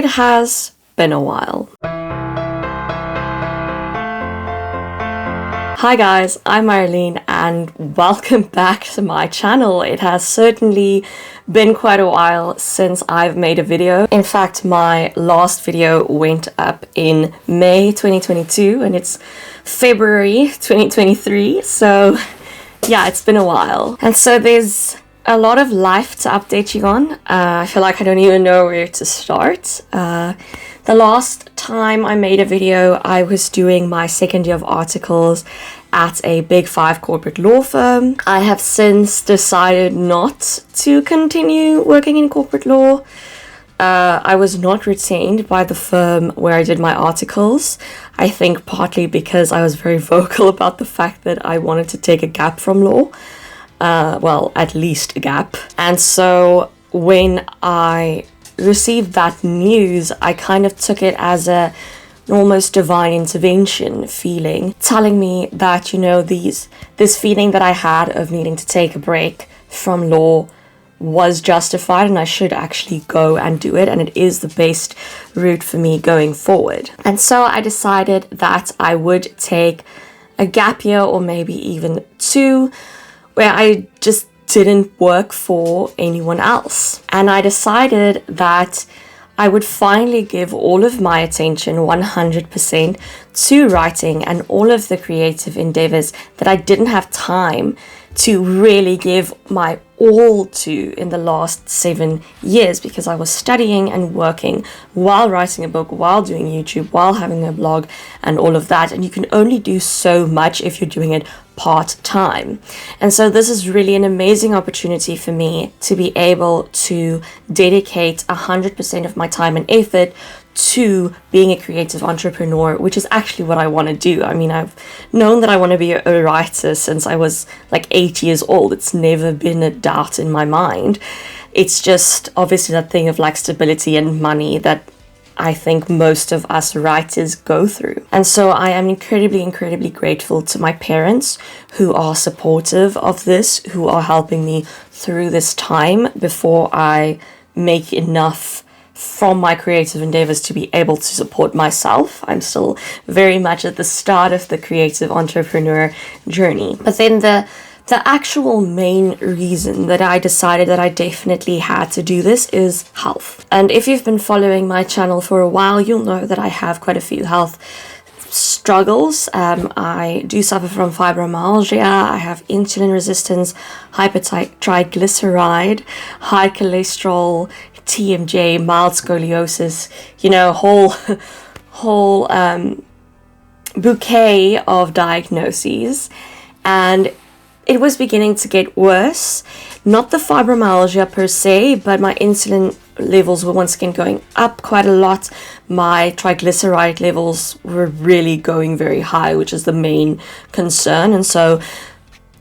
It has been a while. Hi guys, I'm Marlene and welcome back to my channel. It has certainly been quite a while since I've made a video. In fact, my last video went up in May 2022 and it's February 2023, so yeah, it's been a while. And so there's a lot of life to update you on. I feel like I don't even know where to start. The last time I made a video, I was doing my second year of articles at a Big 5 corporate law firm. I have since decided not to continue working in corporate law. I was not retained by the firm where I did my articles. I think partly because I was very vocal about the fact that I wanted to take a gap from law. Well, at least a gap. And so when I received that news, I kind of took it as an almost divine intervention feeling, telling me that, you know, this feeling that I had of needing to take a break from law was justified and I should actually go and do it, and it is the best route for me going forward. And so I decided that I would take a gap year or maybe even two where I just didn't work for anyone else. And I decided that I would finally give all of my attention 100% to writing and all of the creative endeavors that I didn't have time to really give my all to in the last 7 years, because I was studying and working while writing a book, while doing YouTube, while having a blog and all of that. And you can only do so much if you're doing it part-time. And so this is really an amazing opportunity for me to be able to dedicate 100% of my time and effort to being a creative entrepreneur, which is actually what I want to do. I mean, I've known that I want to be a writer since I was like 8 years old. It's never been a doubt in my mind. It's just obviously that thing of like stability and money that I think most of us writers go through. And so I am incredibly grateful to my parents who are supportive of this, who are helping me through this time before I make enough from my creative endeavors to be able to support myself. I'm still very much at the start of the creative entrepreneur journey. But then the actual main reason that I decided that I definitely had to do this is health. And if you've been following my channel for a while, you'll know that I have quite a few health struggles. I do suffer from fibromyalgia, I have insulin resistance, hypertriglyceride, high cholesterol, TMJ, mild scoliosis, you know, whole bouquet of diagnoses. And it was beginning to get worse. Not the fibromyalgia per se, but my insulin levels were once again going up quite a lot. My triglyceride levels were really going very high, which is the main concern. And so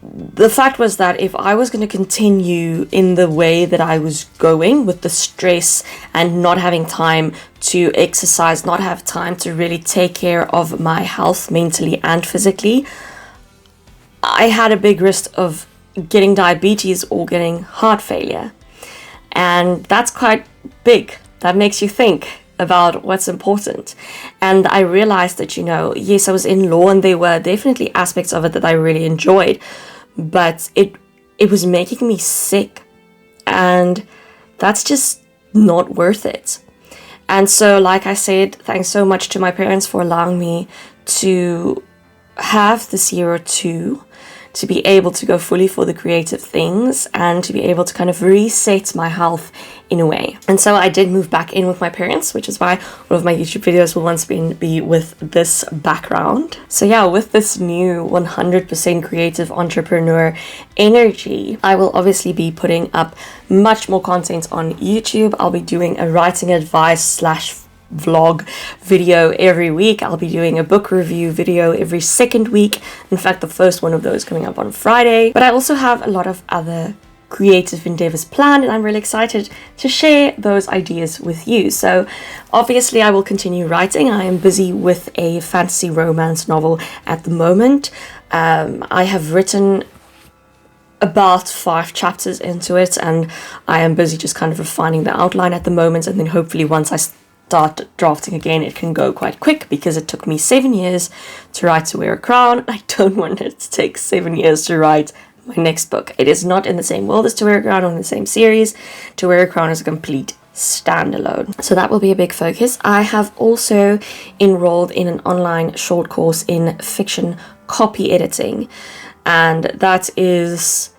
the fact was that if I was going to continue in the way that I was going with the stress and not having time to exercise, not have time to really take care of my health mentally and physically, I had a big risk of getting diabetes or getting heart failure. And that's quite big. That makes you think about what's important. And I realized that, you know, yes, I was in law and there were definitely aspects of it that I really enjoyed, but it was making me sick, and that's just not worth it. And so, like I said, thanks so much to my parents for allowing me to have this year or two to be able to go fully for the creative things and to be able to kind of reset my health in a way. And so I did move back in with my parents, which is why all of my YouTube videos will once again be with this background. So yeah, with this new 100% creative entrepreneur energy, I will obviously be putting up much more content on YouTube. I'll be doing a writing advice / vlog video every week. I'll be doing a book review video every second week. In fact, the first one of those coming up on Friday. But I also have a lot of other creative endeavors planned, and I'm really excited to share those ideas with you. So obviously I will continue writing. I am busy with a fantasy romance novel at the moment. I have written about 5 chapters into it, and I am busy just kind of refining the outline at the moment, and then hopefully once I start drafting again, it can go quite quick because it took me 7 years to write To Wear a Crown. I don't want it to take 7 years to write my next book. It is not in the same world as To Wear a Crown or in the same series. To Wear a Crown is a complete standalone. So that will be a big focus. I have also enrolled in an online short course in fiction copy editing, and that is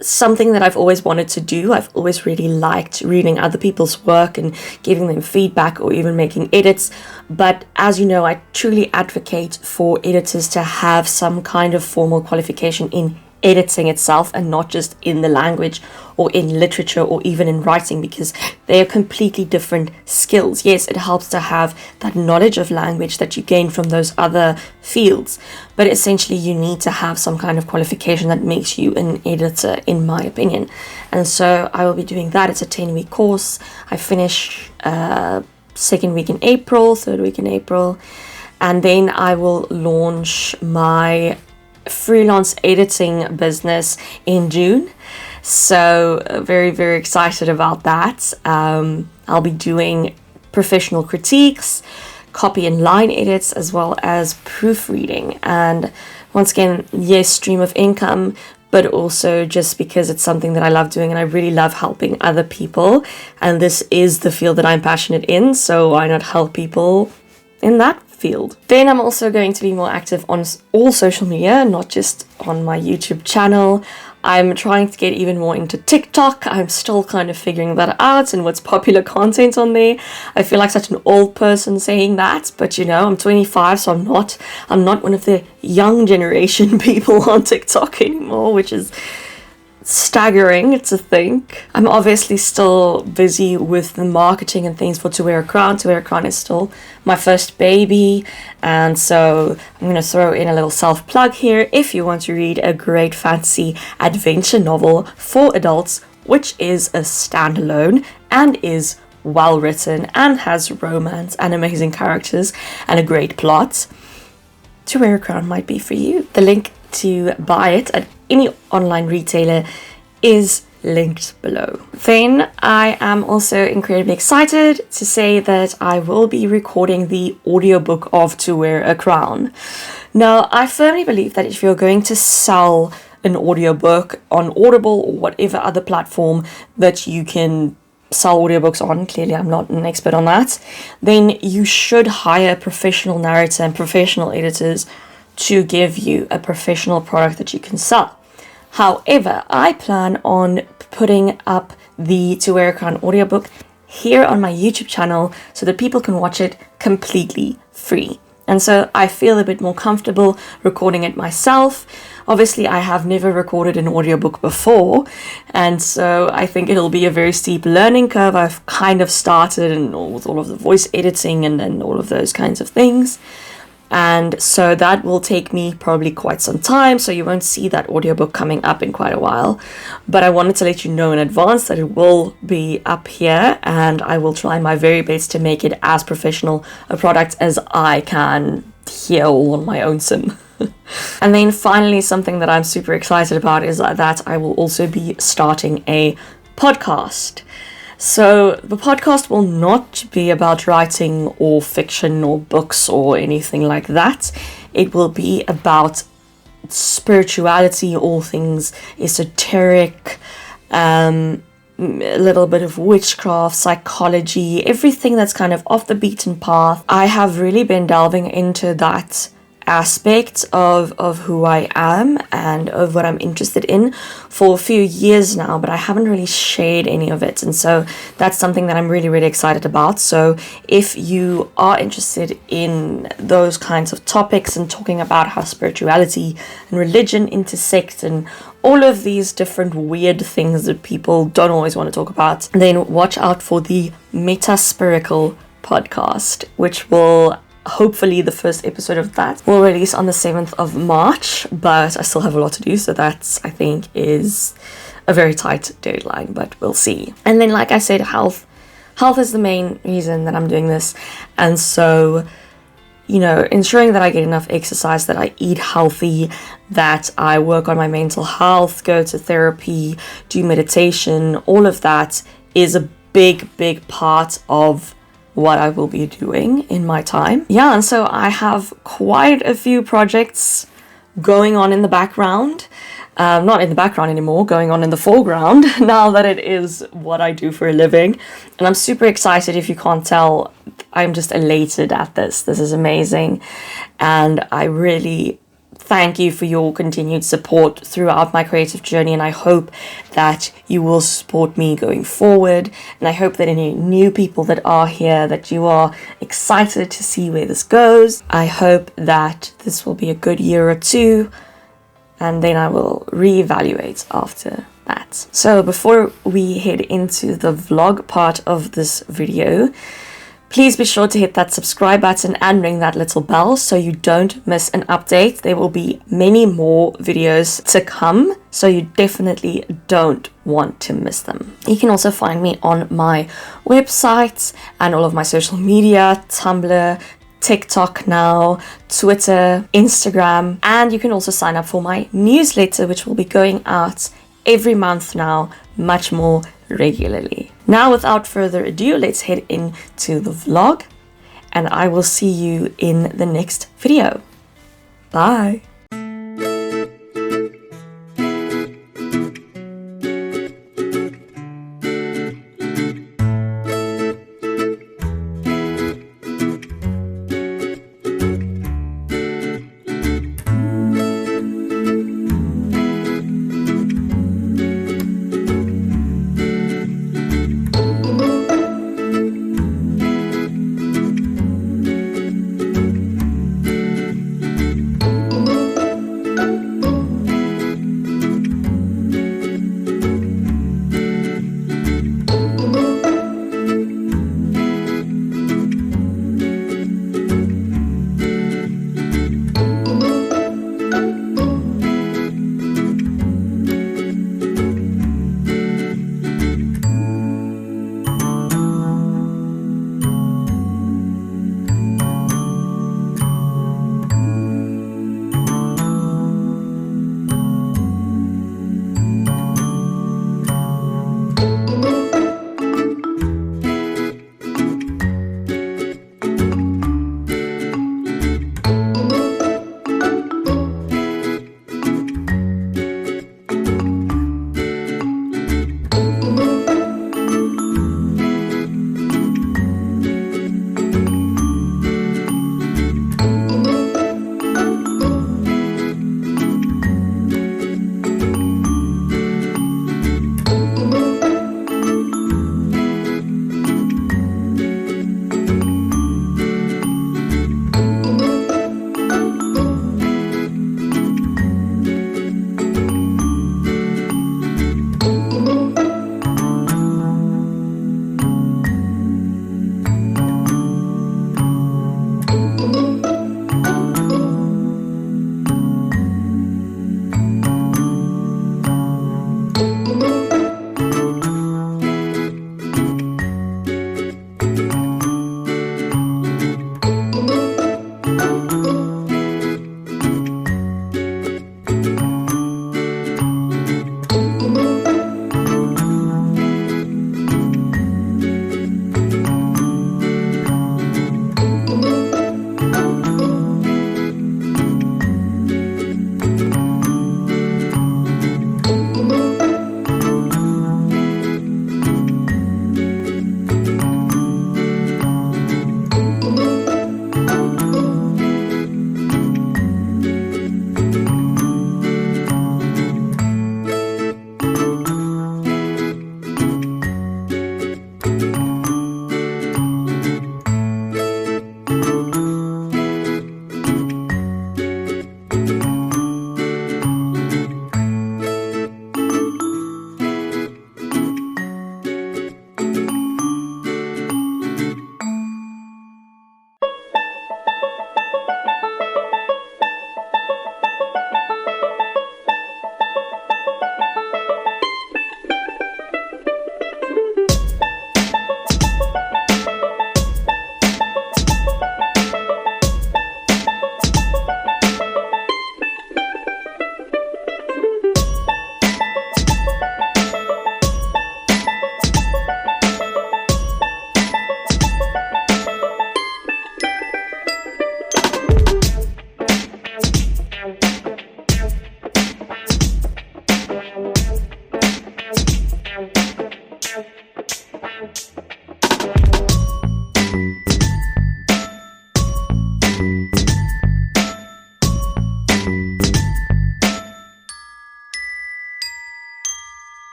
something that I've always wanted to do. I've always really liked reading other people's work and giving them feedback or even making edits. But as you know, I truly advocate for editors to have some kind of formal qualification in editing itself and not just in the language or in literature or even in writing, because they are completely different skills. Yes, it helps to have that knowledge of language that you gain from those other fields, but essentially you need to have some kind of qualification that makes you an editor, in my opinion. And so I will be doing that. It's a 10-week course. I finish second week in April, third week in April, and then I will launch my freelance editing business in June. So very, very excited about that. I'll be doing professional critiques, copy and line edits, as well as proofreading. And once again, yes, stream of income, but also just because it's something that I love doing and I really love helping other people. And this is the field that I'm passionate in, so why not help people in that field? Then I'm also going to be more active on all social media, not just on my YouTube channel. I'm trying to get even more into TikTok. I'm still kind of figuring that out and what's popular content on there. I feel like such an old person saying that, but you know, I'm 25, so I'm not one of the young generation people on TikTok anymore, which is staggering to think. I'm obviously still busy with the marketing and things for To Wear a Crown. To Wear a Crown is still my first baby, and so I'm going to throw in a little self-plug here. If you want to read a great fantasy adventure novel for adults, which is a standalone and is well written and has romance and amazing characters and a great plot, To Wear a Crown might be for you. The link to buy it at any online retailer is linked below. Then I am also incredibly excited to say that I will be recording the audiobook of To Wear a Crown. Now, I firmly believe that if you're going to sell an audiobook on Audible or whatever other platform that you can sell audiobooks on, clearly I'm not an expert on that, then you should hire a professional narrator and professional editors to give you a professional product that you can sell. However, I plan on putting up the To Wear a Crown audiobook here on my YouTube channel so that people can watch it completely free. And so I feel a bit more comfortable recording it myself. Obviously, I have never recorded an audiobook before, and so I think it'll be a very steep learning curve. I've kind of started with all of the voice editing and all of those kinds of things. And so that will take me probably quite some time, so you won't see that audiobook coming up in quite a while. But I wanted to let you know in advance that it will be up here, and I will try my very best to make it as professional a product as I can here all on my own sim. And then finally, something that I'm super excited about is that I will also be starting a podcast. So the podcast will not be about writing or fiction or books or anything like that. It will be about spirituality, all things esoteric, a little bit of witchcraft, psychology, everything that's kind of off the beaten path. I have really been delving into that aspect of who I am and of what I'm interested in for a few years now, but I haven't really shared any of it, and so that's something that I'm really, really excited about. So if you are interested in those kinds of topics and talking about how spirituality and religion intersect and all of these different weird things that people don't always want to talk about, then watch out for the Metaspirical podcast, which will hopefully the first episode of that will release on the 7th of March, but I still have a lot to do, so that's, I think, is a very tight deadline, but we'll see. And then, like I said, health is the main reason that I'm doing this, and so, you know, ensuring that I get enough exercise, that I eat healthy, that I work on my mental health, go to therapy, do meditation, all of that is a big part of what I will be doing in my time. Yeah, and so I have quite a few projects going on in the background. Not in the background anymore, going on in the foreground now that it is what I do for a living. And I'm super excited. If you can't tell, I'm just elated at this. This is amazing. And I really thank you for your continued support throughout my creative journey, and I hope that you will support me going forward. And I hope that any new people that are here, that you are excited to see where this goes. I hope that this will be a good year or two, and then I will reevaluate after that. So before we head into the vlog part of this video, please be sure to hit that subscribe button and ring that little bell so you don't miss an update. There will be many more videos to come, so you definitely don't want to miss them. You can also find me on my website and all of my social media, Tumblr, TikTok now, Twitter, Instagram, and you can also sign up for my newsletter, which will be going out every month now, much more regularly. Now, without further ado, let's head into the vlog, and I will see you in the next video. Bye.